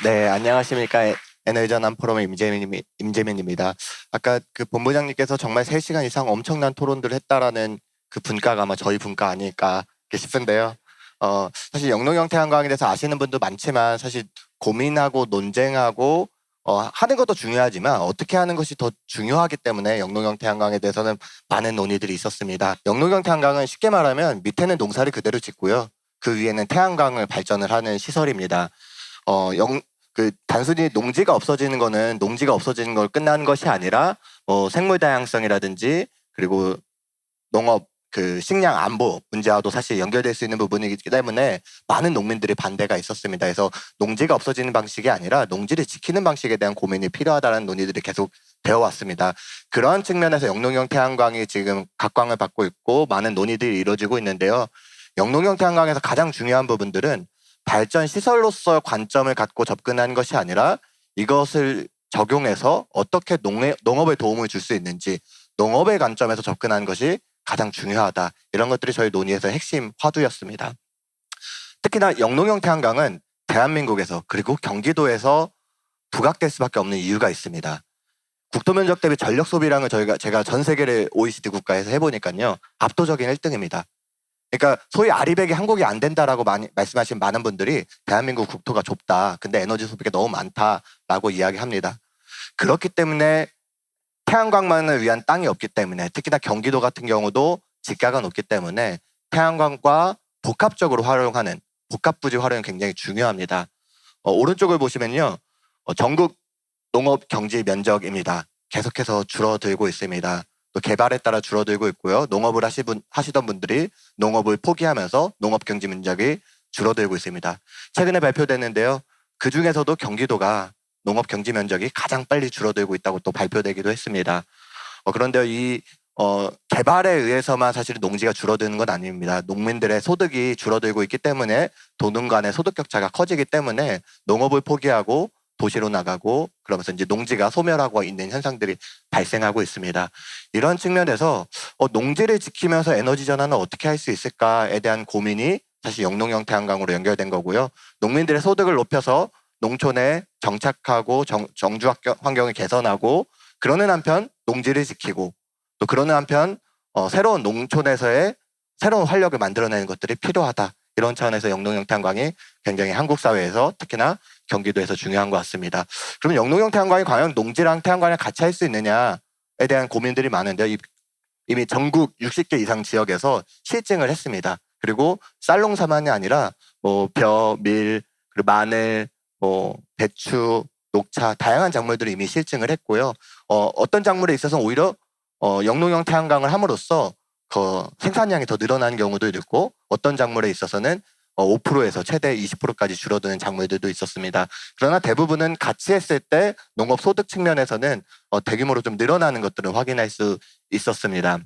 네, 안녕하십니까. 에너지전환 포럼의 임재민입니다. 아까 그 본부장님께서 정말 3시간 이상 엄청난 토론들을 했다라는 그 분과가 아마 저희 분과 아닐까 싶은데요. 사실 영농형 태양광에 대해서 아시는 분도 많지만 사실 고민하고 논쟁하고 하는 것도 중요하지만 어떻게 하는 것이 더 중요하기 때문에 영농형 태양광에 대해서는 많은 논의들이 있었습니다. 영농형 태양광은 쉽게 말하면 밑에는 농사를 그대로 짓고요. 그 위에는 태양광을 발전을 하는 시설입니다. 어, 영, 단순히 농지가 없어지는 거는 농지가 없어지는 걸 끝나는 것이 아니라 생물 다양성이라든지 그리고 농업 식량 안보 문제와도 사실 연결될 수 있는 부분이기 때문에 많은 농민들이 반대가 있었습니다. 그래서 농지가 없어지는 방식이 아니라 농지를 지키는 방식에 대한 고민이 필요하다는 논의들이 계속 되어 왔습니다. 그러한 측면에서 영농형 태양광이 지금 각광을 받고 있고 많은 논의들이 이루어지고 있는데요. 영농형 태양광에서 가장 중요한 부분들은 발전 시설로서 관점을 갖고 접근하는 것이 아니라 이것을 적용해서 어떻게 농업에 도움을 줄 수 있는지 농업의 관점에서 접근하는 것이 가장 중요하다. 이런 것들이 저희 논의에서 핵심 화두였습니다. 특히나 영농형 태양광은 대한민국에서 그리고 경기도에서 부각될 수밖에 없는 이유가 있습니다. 국토 면적 대비 전력 소비량을 제가 전 세계를 OECD 국가에서 해보니까요. 압도적인 1등입니다. 그러니까 소위 아리백이 한국이 안 된다라고 말씀하신 많은 분들이 대한민국 국토가 좁다. 근데 에너지 소비가 너무 많다라고 이야기합니다. 그렇기 때문에 태양광만을 위한 땅이 없기 때문에 특히나 경기도 같은 경우도 지가가 높기 때문에 태양광과 복합적으로 활용하는 복합부지 활용이 굉장히 중요합니다. 오른쪽을 보시면요. 전국 농업 경지 면적입니다. 계속해서 줄어들고 있습니다. 또 개발에 따라 줄어들고 있고요. 농업을 하시던 분들이 농업을 포기하면서 농업 경지 면적이 줄어들고 있습니다. 최근에 발표됐는데요. 그 중에서도 경기도가 농업 경지 면적이 가장 빨리 줄어들고 있다고 또 발표되기도 했습니다. 그런데 이 개발에 의해서만 사실 농지가 줄어드는 건 아닙니다. 농민들의 소득이 줄어들고 있기 때문에 도농 간의 소득 격차가 커지기 때문에 농업을 포기하고 도시로 나가고 그러면서 이제 농지가 소멸하고 있는 현상들이 발생하고 있습니다. 이런 측면에서 농지를 지키면서 에너지 전환을 어떻게 할 수 있을까에 대한 고민이 사실 영농형 태양광으로 연결된 거고요. 농민들의 소득을 높여서 농촌에 정착하고 정주 환경을 개선하고 그러는 한편 농지를 지키고 또 그러는 한편 새로운 농촌에서의 새로운 활력을 만들어내는 것들이 필요하다. 이런 차원에서 영농형 태양광이 굉장히 한국 사회에서 특히나 경기도에서 중요한 것 같습니다. 그러면 영농형 태양광이 과연 농지랑 태양광을 같이 할 수 있느냐에 대한 고민들이 많은데요. 이미 전국 60개 이상 지역에서 실증을 했습니다. 그리고 쌀농사만이 아니라 벼, 밀, 그리고 마늘, 배추, 녹차 다양한 작물들이 이미 실증을 했고요. 어떤 작물에 있어서는 오히려 영농형 태양광을 함으로써 생산량이 더 늘어나는 경우도 있고 어떤 작물에 있어서는 5%에서 최대 20%까지 줄어드는 작물들도 있었습니다. 그러나 대부분은 같이 했을 때 농업 소득 측면에서는 대규모로 좀 늘어나는 것들을 확인할 수 있었습니다.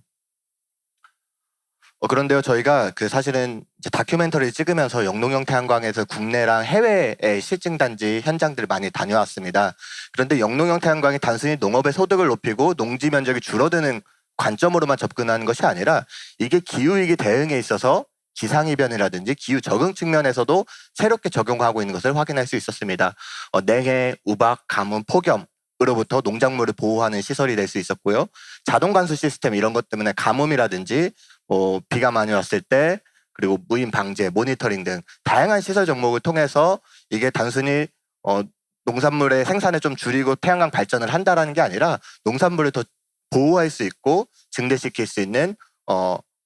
그런데요, 저희가 사실은 이제 다큐멘터리를 찍으면서 영농형 태양광에서 국내랑 해외의 실증단지 현장들을 많이 다녀왔습니다. 그런데 영농형 태양광이 단순히 농업의 소득을 높이고 농지 면적이 줄어드는 관점으로만 접근하는 것이 아니라 이게 기후위기 대응에 있어서 기상이변이라든지 기후 적응 측면에서도 새롭게 적용하고 있는 것을 확인할 수 있었습니다. 냉해, 우박, 가뭄, 폭염으로부터 농작물을 보호하는 시설이 될 수 있었고요. 자동 관수 시스템 이런 것 때문에 가뭄이라든지 비가 많이 왔을 때 그리고 무인 방제, 모니터링 등 다양한 시설 종목을 통해서 이게 단순히 농산물의 생산을 좀 줄이고 태양광 발전을 한다라는 게 아니라 농산물을 더 보호할 수 있고 증대시킬 수 있는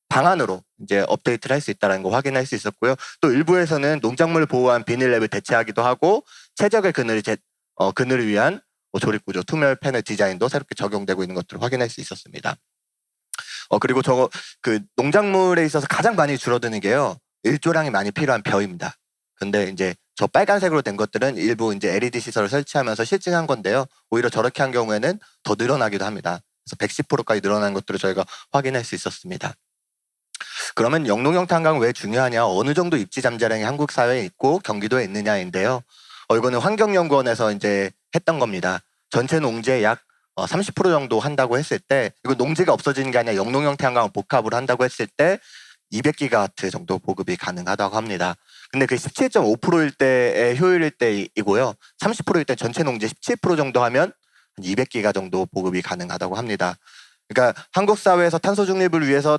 방안으로 이제 업데이트를 할 수 있다는 거 확인할 수 있었고요. 또 일부에서는 농작물을 보호한 비닐랩을 대체하기도 하고 최적의 그늘을 위한 조립 구조, 투명 패널 디자인도 새롭게 적용되고 있는 것들을 확인할 수 있었습니다. 그리고 농작물에 있어서 가장 많이 줄어드는 게요. 일조량이 많이 필요한 벼입니다. 근데 이제 저 빨간색으로 된 것들은 일부 이제 LED 시설을 설치하면서 실증한 건데요. 오히려 저렇게 한 경우에는 더 늘어나기도 합니다. 그래서 110%까지 늘어난 것들을 저희가 확인할 수 있었습니다. 그러면 영농형 태양광은 왜 중요하냐? 어느 정도 입지 잠재량이 한국 사회에 있고 경기도에 있느냐인데요. 이거는 환경연구원에서 이제 했던 겁니다. 전체 농지의 약 30% 정도 한다고 했을 때 이거 농지가 없어지는 게 아니라 영농형 태양광을 복합으로 한다고 했을 때 200기가와트 정도 보급이 가능하다고 합니다. 근데 그 17.5%일 때의 효율일 때이고요. 30%일 때 전체 농지 17% 정도 하면 200기가 정도 보급이 가능하다고 합니다. 그러니까 한국 사회에서 탄소 중립을 위해서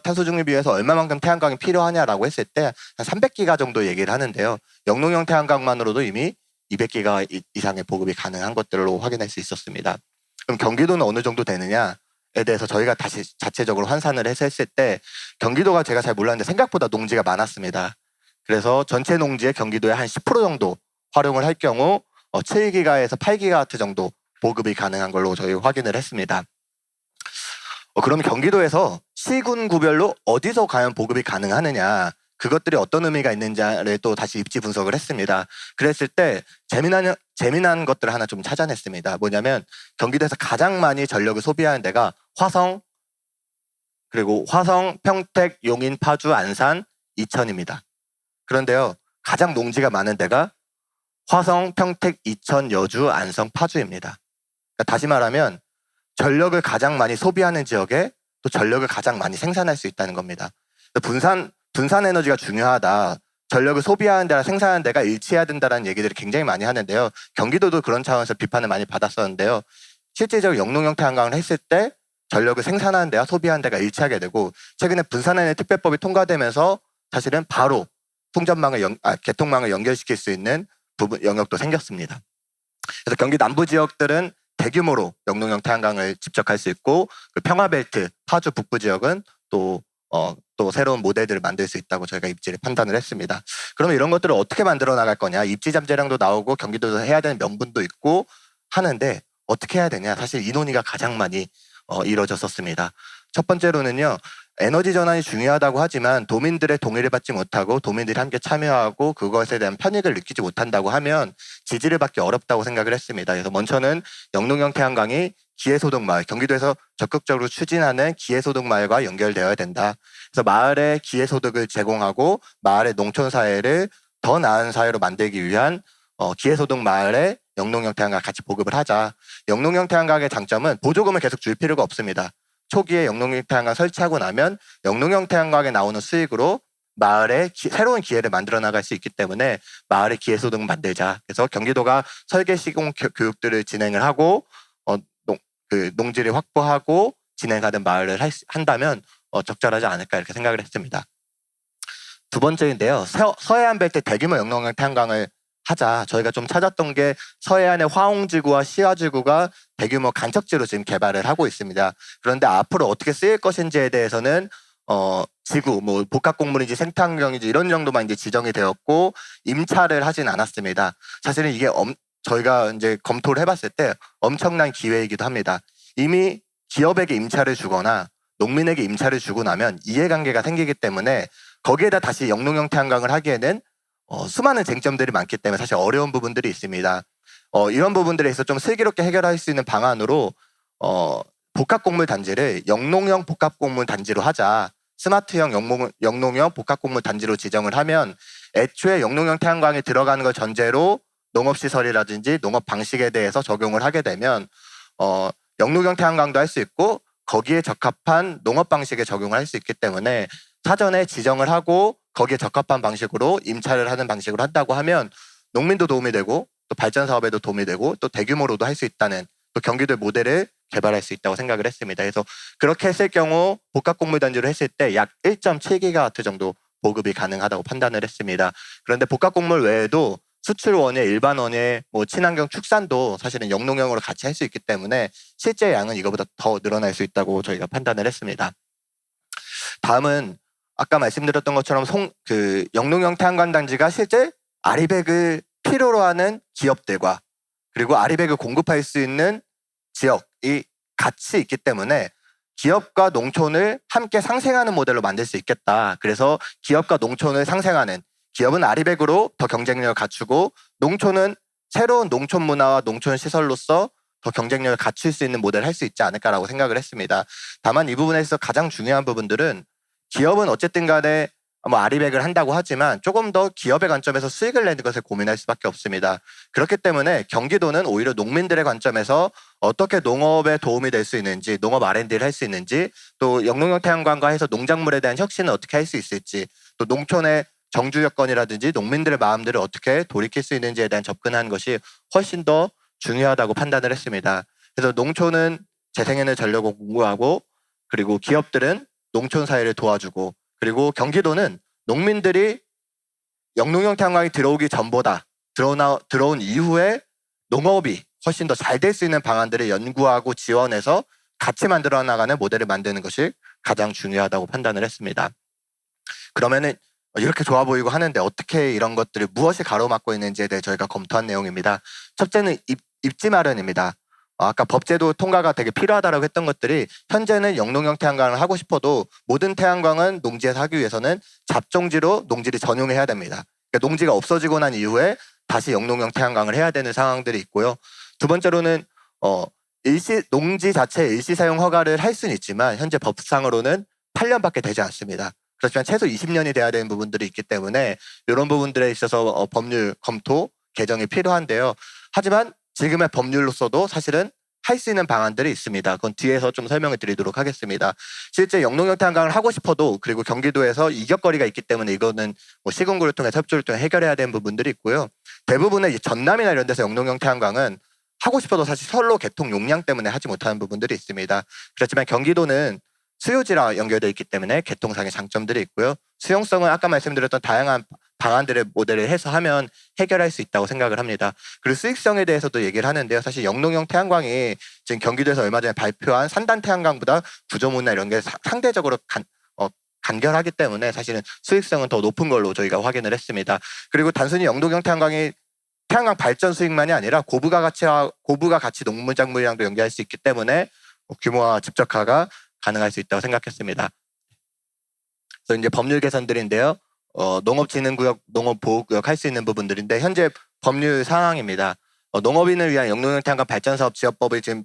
얼마만큼 태양광이 필요하냐라고 했을 때 한 300기가 정도 얘기를 하는데요. 영농형 태양광만으로도 이미 200기가 이상의 보급이 가능한 것들로 확인할 수 있었습니다. 그럼 경기도는 어느 정도 되느냐에 대해서 저희가 다시 자체적으로 환산을 해서 했을 때 경기도가 제가 잘 몰랐는데 생각보다 농지가 많았습니다. 그래서 전체 농지의 경기도의 한 10% 정도 활용을 할 경우 7기가에서 8기가와트 정도 보급이 가능한 걸로 저희 확인을 했습니다. 그럼 경기도에서 시군 구별로 어디서 과연 보급이 가능하느냐, 그것들이 어떤 의미가 있는지를 또 다시 입지 분석을 했습니다. 그랬을 때 재미난 것들을 하나 좀 찾아냈습니다. 뭐냐면 경기도에서 가장 많이 전력을 소비하는 데가 화성, 그리고 화성, 평택, 용인, 파주, 안산, 이천입니다. 그런데요, 가장 농지가 많은 데가 화성, 평택, 이천, 여주, 안성, 파주입니다. 그러니까 다시 말하면 전력을 가장 많이 소비하는 지역에 또 전력을 가장 많이 생산할 수 있다는 겁니다. 분산 에너지가 중요하다, 전력을 소비하는 데랑 생산하는 데가 일치해야 된다는 얘기들을 굉장히 많이 하는데요. 경기도도 그런 차원에서 비판을 많이 받았었는데요. 실제적으로 영농형 태양광을 했을 때 전력을 생산하는 데와 소비하는 데가 일치하게 되고, 최근에 분산에너지 특별법이 통과되면서 사실은 바로 개통망을 연결시킬 수 있는 영역도 생겼습니다. 그래서 경기 남부 지역들은 대규모로 영농형 태양광을 직접 할 수 있고, 그 평화벨트, 파주 북부 지역은 또 새로운 모델들을 만들 수 있다고 저희가 입지를 판단을 했습니다. 그러면 이런 것들을 어떻게 만들어 나갈 거냐, 입지 잠재량도 나오고 경기도에서 해야 되는 명분도 있고 하는데 어떻게 해야 되냐, 사실 이 논의가 가장 많이 이루어졌었습니다. 첫 번째로는요, 에너지 전환이 중요하다고 하지만 도민들의 동의를 받지 못하고 도민들이 함께 참여하고 그것에 대한 편익을 느끼지 못한다고 하면 지지를 받기 어렵다고 생각을 했습니다. 그래서 먼저는 영농형 태양광이 기회소득마을, 경기도에서 적극적으로 추진하는 기회소득마을과 연결되어야 된다. 그래서 마을에 기회소득을 제공하고 마을의 농촌사회를 더 나은 사회로 만들기 위한 기회소득마을에 영농형 태양광 같이 보급을 하자. 영농형 태양광의 장점은 보조금을 계속 줄 필요가 없습니다. 초기에 영농형 태양광 설치하고 나면 영농형 태양광에 나오는 수익으로 마을에 새로운 기회를 만들어 나갈 수 있기 때문에 마을에 기회소득 만들자. 그래서 경기도가 설계 시공 교육들을 진행을 하고 농지를 확보하고 진행하는 마을을 한다면 적절하지 않을까 이렇게 생각을 했습니다. 두 번째인데요, 서해안 벨트 대규모 영농형 태양광을 하자. 저희가 좀 찾았던 게 서해안의 화홍지구와 시화지구가 대규모 간척지로 지금 개발을 하고 있습니다. 그런데 앞으로 어떻게 쓰일 것인지에 대해서는 지구, 복합공문인지 생태환경인지 이런 정도만 이제 지정이 되었고 임차를 하진 않았습니다. 사실은 이게 저희가 이제 검토를 해봤을 때 엄청난 기회이기도 합니다. 이미 기업에게 임차를 주거나 농민에게 임차를 주고 나면 이해관계가 생기기 때문에 거기에다 다시 영농형 태양광을 하기에는 수많은 쟁점들이 많기 때문에 사실 어려운 부분들이 있습니다. 이런 부분들에 있어서 좀 슬기롭게 해결할 수 있는 방안으로 복합공물 단지를 영농형 복합공물 단지로 하자. 스마트형 영농형 복합공물 단지로 지정을 하면 애초에 영농형 태양광이 들어가는 걸 전제로 농업시설이라든지 농업 방식에 대해서 적용을 하게 되면 영농형 태양광도 할 수 있고 거기에 적합한 농업 방식에 적용을 할 수 있기 때문에 사전에 지정을 하고 거기에 적합한 방식으로 임차를 하는 방식으로 한다고 하면 농민도 도움이 되고 또 발전 사업에도 도움이 되고 또 대규모로도 할 수 있다는 또 경기도의 모델을 개발할 수 있다고 생각을 했습니다. 그래서 그렇게 했을 경우 복합공물 단지로 했을 때 약 1.7기가와트 정도 보급이 가능하다고 판단을 했습니다. 그런데 복합공물 외에도 수출원예, 일반원예, 친환경 축산도 사실은 영농형으로 같이 할 수 있기 때문에 실제 양은 이거보다 더 늘어날 수 있다고 저희가 판단을 했습니다. 다음은 아까 말씀드렸던 것처럼 영농형 태양광 단지가 실제 아리백을 필요로 하는 기업들과 그리고 아리백을 공급할 수 있는 지역이 같이 있기 때문에 기업과 농촌을 함께 상생하는 모델로 만들 수 있겠다. 그래서 기업과 농촌을 상생하는, 기업은 아리백으로 더 경쟁력을 갖추고 농촌은 새로운 농촌 문화와 농촌 시설로서 더 경쟁력을 갖출 수 있는 모델을 할 수 있지 않을까라고 생각을 했습니다. 다만 이 부분에서 가장 중요한 부분들은 기업은 어쨌든 간에 아리백을 한다고 하지만 조금 더 기업의 관점에서 수익을 내는 것을 고민할 수밖에 없습니다. 그렇기 때문에 경기도는 오히려 농민들의 관점에서 어떻게 농업에 도움이 될 수 있는지, 농업 R&D를 할 수 있는지, 또 영농형 태양광과 해서 농작물에 대한 혁신을 어떻게 할 수 있을지, 또 농촌의 정주 여건이라든지 농민들의 마음들을 어떻게 돌이킬 수 있는지에 대한 접근하는 것이 훨씬 더 중요하다고 판단을 했습니다. 그래서 농촌은 재생에너지 전력을 공급하고 그리고 기업들은 농촌 사회를 도와주고 그리고 경기도는 농민들이 영농형 태양광이 들어오기 전보다 들어온 이후에 농업이 훨씬 더 잘 될 수 있는 방안들을 연구하고 지원해서 같이 만들어 나가는 모델을 만드는 것이 가장 중요하다고 판단을 했습니다. 그러면은 이렇게 좋아 보이고 하는데 어떻게 이런 것들을 무엇이 가로막고 있는지에 대해 저희가 검토한 내용입니다. 첫째는 입지 마련입니다. 아까 법제도 통과가 되게 필요하다고 했던 것들이 현재는 영농형 태양광을 하고 싶어도 모든 태양광은 농지에서 하기 위해서는 잡종지로 농지를 전용해야 됩니다. 그러니까 농지가 없어지고 난 이후에 다시 영농형 태양광을 해야 되는 상황들이 있고요. 두 번째로는 농지 자체 일시 사용 허가를 할 수는 있지만 현재 법상으로는 8년밖에 되지 않습니다. 그렇지만 최소 20년이 돼야 되는 부분들이 있기 때문에 이런 부분들에 있어서 법률 검토 개정이 필요한데요. 하지만 지금의 법률로서도 사실은 할 수 있는 방안들이 있습니다. 그건 뒤에서 좀 설명을 드리도록 하겠습니다. 실제 영농형 태양광을 하고 싶어도 그리고 경기도에서 이격거리가 있기 때문에 이거는 뭐 시군구를 통해서 협조를 통해 해결해야 되는 부분들이 있고요. 대부분의 전남이나 이런 데서 영농형 태양광은 하고 싶어도 사실 선로 개통 용량 때문에 하지 못하는 부분들이 있습니다. 그렇지만 경기도는 수요지랑 연결되어 있기 때문에 개통상의 장점들이 있고요. 수용성은 아까 말씀드렸던 다양한 방안들의 모델을 해서 하면 해결할 수 있다고 생각을 합니다. 그리고 수익성에 대해서도 얘기를 하는데요. 사실 영농형 태양광이 지금 경기도에서 얼마 전에 발표한 산단 태양광보다 구조물이나 이런 게 상대적으로 간결하기 때문에 사실은 수익성은 더 높은 걸로 저희가 확인을 했습니다. 그리고 단순히 영농형 태양광이 태양광 발전 수익만이 아니라 고부가 가치 농물작물이랑도 연계할 수 있기 때문에 규모와 집적화가 가능할 수 있다고 생각했습니다. 그래서 이제 법률 개선들인데요. 농업진흥구역, 농업보호구역 할 수 있는 부분들인데 현재 법률 상황입니다. 농업인을 위한 영농형 태양광 발전사업 지역법이 지금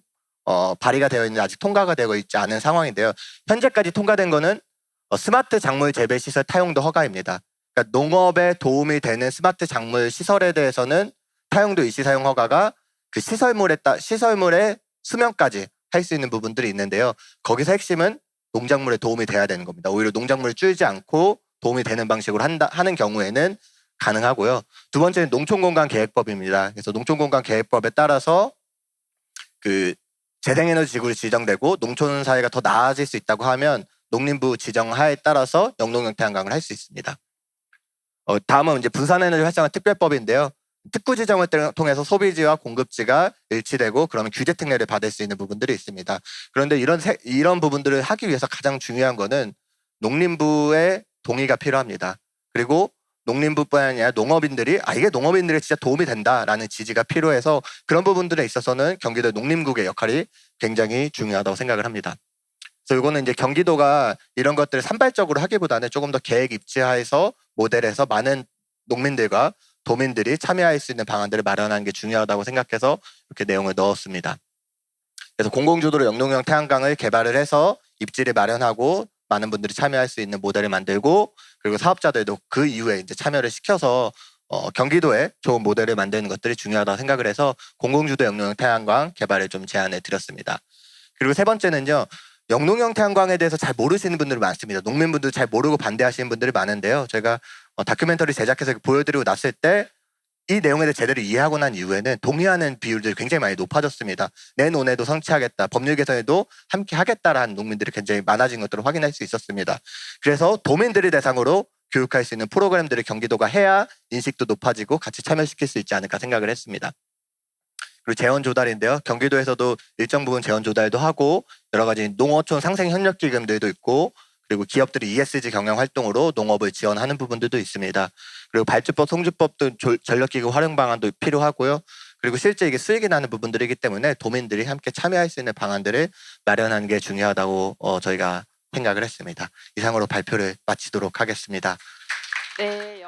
발의가 되어 있는데 아직 통과가 되고 있지 않은 상황인데요. 현재까지 통과된 거는 스마트 작물 재배 시설 타용도 허가입니다. 그러니까 농업에 도움이 되는 스마트 작물 시설에 대해서는 타용도 일시 사용 허가가 그 시설물의 수명까지 할 수 있는 부분들이 있는데요. 거기서 핵심은 농작물에 도움이 돼야 되는 겁니다. 오히려 농작물을 줄이지 않고 도움이 되는 방식으로 하는 경우에는 가능하고요. 두 번째는 농촌공간계획법입니다. 그래서 농촌공간계획법에 따라서 그 재생에너지 지구로 지정되고 농촌 사회가 더 나아질 수 있다고 하면 농림부 지정하에 따라서 영농형 태양광을 할 수 있습니다. 다음은 이제 분산에너지 활성화 특별법인데요. 특구 지정을 통해서 소비지와 공급지가 일치되고 그러면 규제 특례를 받을 수 있는 부분들이 있습니다. 그런데 이런 부분들을 하기 위해서 가장 중요한 거는 농림부의 동의가 필요합니다. 그리고 농림부뿐 아니라 농업인들이 이게 농업인들이 진짜 도움이 된다라는 지지가 필요해서 그런 부분들에 있어서는 경기도 농림국의 역할이 굉장히 중요하다고 생각을 합니다. 그래서 이거는 이제 경기도가 이런 것들을 산발적으로 하기보다는 조금 더 계획 입지하에서 모델에서 많은 농민들과 도민들이 참여할 수 있는 방안들을 마련하는 게 중요하다고 생각해서 이렇게 내용을 넣었습니다. 그래서 공공주도로 영농형 태양광을 개발을 해서 입지를 마련하고 많은 분들이 참여할 수 있는 모델을 만들고 그리고 사업자들도 그 이후에 이제 참여를 시켜서 경기도에 좋은 모델을 만드는 것들이 중요하다고 생각을 해서 공공주도 영농형 태양광 개발을 좀 제안해 드렸습니다. 그리고 세 번째는요. 영농형 태양광에 대해서 잘 모르시는 분들이 많습니다. 농민분들 잘 모르고 반대하시는 분들이 많은데요. 제가 다큐멘터리 제작해서 보여드리고 났을 때 이 내용에 대해 제대로 이해하고 난 이후에는 동의하는 비율들이 굉장히 많이 높아졌습니다. 내 논에도 성취하겠다, 법률 개선에도 함께 하겠다라는 농민들이 굉장히 많아진 것들을 확인할 수 있었습니다. 그래서 도민들을 대상으로 교육할 수 있는 프로그램들을 경기도가 해야 인식도 높아지고 같이 참여시킬 수 있지 않을까 생각을 했습니다. 그리고 재원 조달인데요. 경기도에서도 일정 부분 재원 조달도 하고 여러 가지 농어촌 상생 협력 기금들도 있고 그리고 기업들이 ESG 경영 활동으로 농업을 지원하는 부분들도 있습니다. 그리고 발주법, 송주법 등 전력기구 활용 방안도 필요하고요. 그리고 실제 이게 수익이 나는 부분들이기 때문에 도민들이 함께 참여할 수 있는 방안들을 마련하는 게 중요하다고 저희가 생각을 했습니다. 이상으로 발표를 마치도록 하겠습니다. 네,